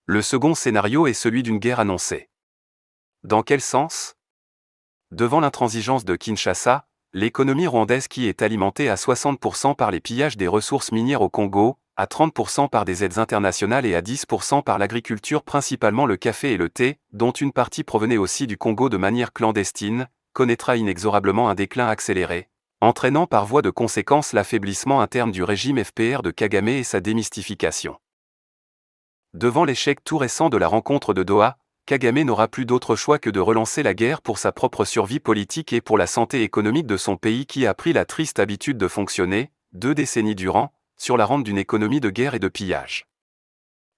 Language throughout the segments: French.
Le second scénario est celui d'une guerre annoncée. Dans quel sens ? Devant l'intransigeance de Kinshasa, l'économie rwandaise qui est alimentée à 60% par les pillages des ressources minières au Congo, à 30% par des aides internationales et à 10% par l'agriculture, principalement le café et le thé, dont une partie provenait aussi du Congo de manière clandestine, connaîtra inexorablement un déclin accéléré, entraînant par voie de conséquence l'affaiblissement interne du régime FPR de Kagame et sa démystification. Devant l'échec tout récent de la rencontre de Doha, Kagame n'aura plus d'autre choix que de relancer la guerre pour sa propre survie politique et pour la santé économique de son pays qui a pris la triste habitude de fonctionner, 2 décennies durant, sur la rente d'une économie de guerre et de pillage.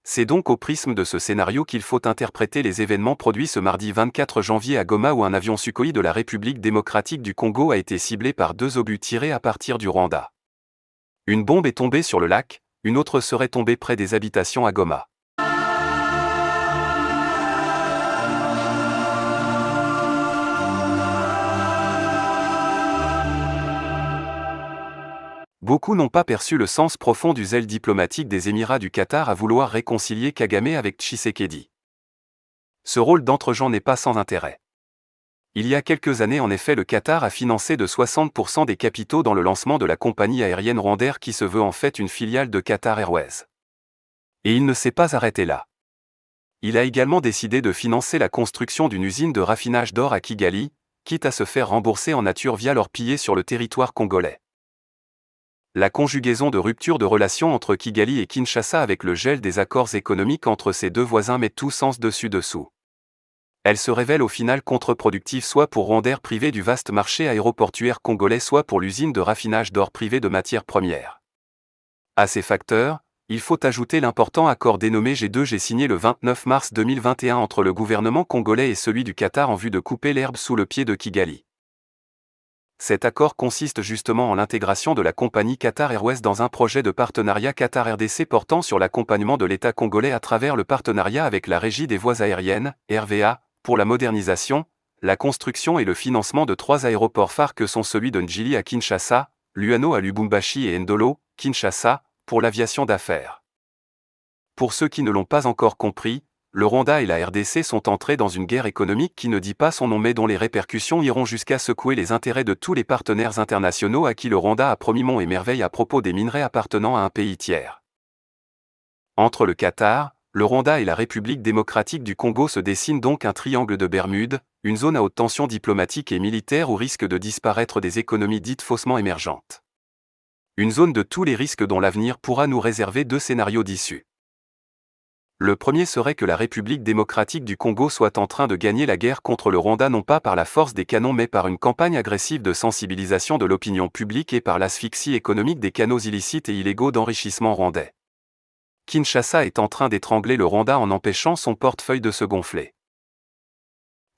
C'est donc au prisme de ce scénario qu'il faut interpréter les événements produits ce mardi 24 janvier à Goma où un avion Sukhoi de la République démocratique du Congo a été ciblé par 2 obus tirés à partir du Rwanda. Une bombe est tombée sur le lac, une autre serait tombée près des habitations à Goma. Beaucoup n'ont pas perçu le sens profond du zèle diplomatique des Émirats du Qatar à vouloir réconcilier Kagame avec Tshisekedi. Ce rôle d'entre-gens n'est pas sans intérêt. Il y a quelques années en effet le Qatar a financé de 60% des capitaux dans le lancement de la compagnie aérienne Rwandair qui se veut en fait une filiale de Qatar Airways. Et il ne s'est pas arrêté là. Il a également décidé de financer la construction d'une usine de raffinage d'or à Kigali, quitte à se faire rembourser en nature via l'or pillé sur le territoire congolais. La conjugaison de rupture de relations entre Kigali et Kinshasa avec le gel des accords économiques entre ses deux voisins met tout sens dessus-dessous. Elle se révèle au final contre-productive soit pour Rwandair privé du vaste marché aéroportuaire congolais soit pour l'usine de raffinage d'or privée de matières premières. À ces facteurs, il faut ajouter l'important accord dénommé G2G signé le 29 mars 2021 entre le gouvernement congolais et celui du Qatar en vue de couper l'herbe sous le pied de Kigali. Cet accord consiste justement en l'intégration de la compagnie Qatar Airways dans un projet de partenariat Qatar-RDC portant sur l'accompagnement de l'État congolais à travers le partenariat avec la Régie des voies aériennes, RVA, pour la modernisation, la construction et le financement de 3 aéroports phares que sont celui de Njili à Kinshasa, Luano à Lubumbashi et Ndolo, Kinshasa, pour l'aviation d'affaires. Pour ceux qui ne l'ont pas encore compris, le Rwanda et la RDC sont entrés dans une guerre économique qui ne dit pas son nom mais dont les répercussions iront jusqu'à secouer les intérêts de tous les partenaires internationaux à qui le Rwanda a promis monts et merveilles à propos des minerais appartenant à un pays tiers. Entre le Qatar, le Rwanda et la République démocratique du Congo se dessine donc un triangle de Bermude, une zone à haute tension diplomatique et militaire où risque de disparaître des économies dites faussement émergentes. Une zone de tous les risques dont l'avenir pourra nous réserver 2 scénarios d'issue. Le premier serait que la République démocratique du Congo soit en train de gagner la guerre contre le Rwanda non pas par la force des canons mais par une campagne agressive de sensibilisation de l'opinion publique et par l'asphyxie économique des canaux illicites et illégaux d'enrichissement rwandais. Kinshasa est en train d'étrangler le Rwanda en empêchant son portefeuille de se gonfler.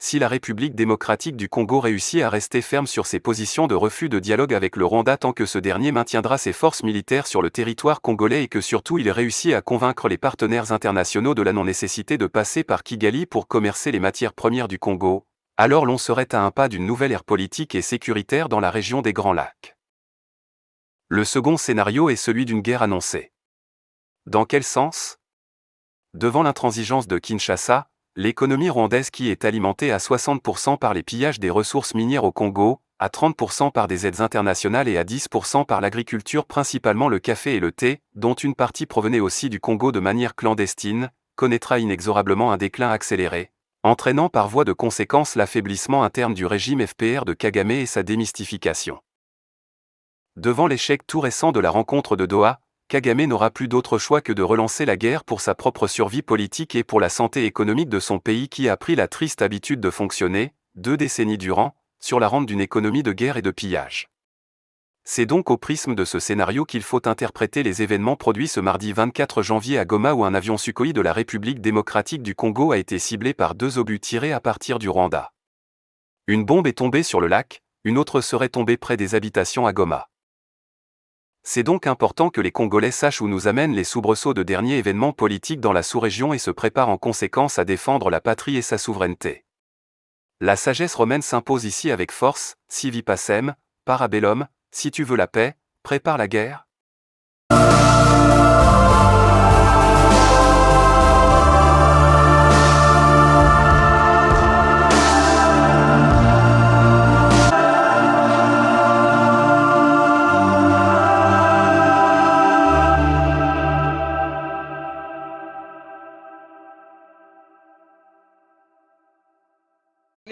Si la République démocratique du Congo réussit à rester ferme sur ses positions de refus de dialogue avec le Rwanda tant que ce dernier maintiendra ses forces militaires sur le territoire congolais et que surtout il réussit à convaincre les partenaires internationaux de la non-nécessité de passer par Kigali pour commercer les matières premières du Congo, alors l'on serait à un pas d'une nouvelle ère politique et sécuritaire dans la région des Grands Lacs. Le second scénario est celui d'une guerre annoncée. Dans quel sens ? Devant l'intransigeance de Kinshasa, l'économie rwandaise qui est alimentée à 60% par les pillages des ressources minières au Congo, à 30% par des aides internationales et à 10% par l'agriculture principalement le café et le thé, dont une partie provenait aussi du Congo de manière clandestine, connaîtra inexorablement un déclin accéléré, entraînant par voie de conséquence l'affaiblissement interne du régime FPR de Kagame et sa démystification. Devant l'échec tout récent de la rencontre de Doha, Kagame n'aura plus d'autre choix que de relancer la guerre pour sa propre survie politique et pour la santé économique de son pays qui a pris la triste habitude de fonctionner, 2 décennies durant, sur la rente d'une économie de guerre et de pillage. C'est donc au prisme de ce scénario qu'il faut interpréter les événements produits ce mardi 24 janvier à Goma où un avion Sukhoi de la République démocratique du Congo a été ciblé par 2 obus tirés à partir du Rwanda. Une bombe est tombée sur le lac, une autre serait tombée près des habitations à Goma. C'est donc important que les Congolais sachent où nous amènent les soubresauts de derniers événements politiques dans la sous-région et se préparent en conséquence à défendre la patrie et sa souveraineté. La sagesse romaine s'impose ici avec force, si vi pacem, para bellum, si tu veux la paix, prépare la guerre.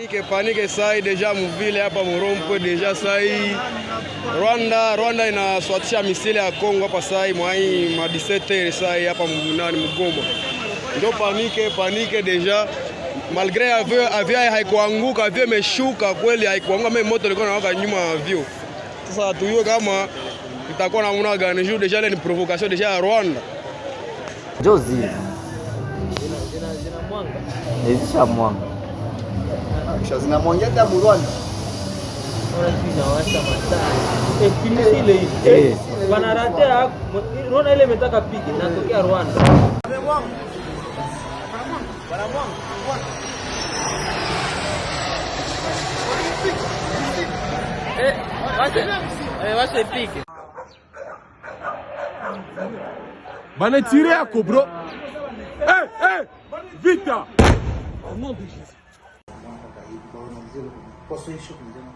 Panike sai deja muvile hapa Morompo deja sai Rwanda inaswatisha misile ya Kongo hapa sai mwai ma 17h sai hapa Mgoma. Ndio panike deja malgré avio haikuanguka, avio imeshuka kweli, haikuanguka, mimi moto ilikuwa inawaka nyuma ya avio. Sasa tuyue kama itakuwa namna gani juu deja ile ni provocation deja ya Rwanda. Jozi zina mwanga zinamwanga hata Rwanda. Wanaratea unaona ile imetaka pigi natokea Rwanda. Wache pigi. Bana tire yako bro. Vita. Não deixa. Posso encher com ele?